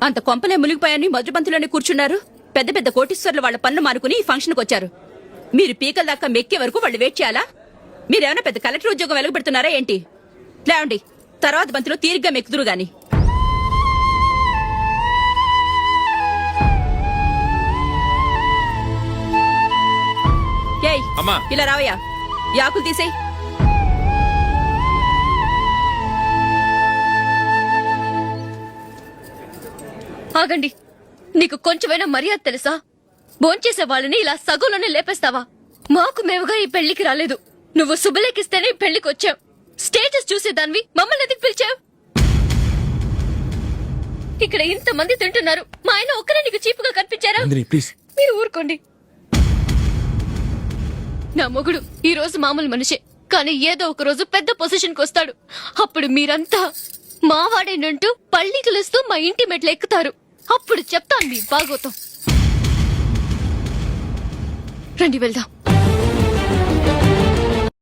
అంత కొంపలే మునిగిపోయాని మొదటి పంతులోనే కూర్చున్నారు. పెద్ద పెద్ద కోటీశ్వర్లు వాళ్ళ పనులు మానుకుని ఈ ఫంక్షన్కి వచ్చారు. మీరు పీకల దాకా మెక్కే వరకు వాళ్ళు వెయిట్ చేయాలా? మీరేమైనా పెద్ద కలెక్టర్ ఉద్యోగం వెలగబెడుతున్నారా ఏంటి? లేవండి, తర్వాత బంతిలో తీరిగ్గా మెక్కుదురు గాని. ఏయ్, ఇలా రావయ్యా, యాకులు తీసేయ్. ఆగండి, నీకు కొంచెమైనా మర్యాద తెలుసా? భోంచేసే వాళ్ళని ఇలా సగంలోనే లేపేస్తావా? మాకు మేముగా ఈ పెళ్లికి రాలేదు. నువ్వు శుభలేఖిస్తేనే ఈ పెళ్లికి వచ్చావు. స్టేటస్ చూసేదానివి మమ్మల్ని ఎందుకు పిలిచావు? ఇక్కడ ఇంతమంది తింటున్నారు, మా ఆయన ఒక్కరే నీకు చీపుగా కనిపించారా? మీరు ఊరుకోండి. నా మొగుడు ఈ రోజు మామూలు మనిషే, కానీ ఏదో ఒక రోజు పెద్ద పొజిషన్కి వస్తాడు. అప్పుడు మీరంతా మావాడేనంటూ పళ్ళికలుస్తూ మా ఇంటి మెట్లు ఎక్కుతారు. అప్పుడు చెప్తాను మీ బాగోతం. రండి వెళ్దాం.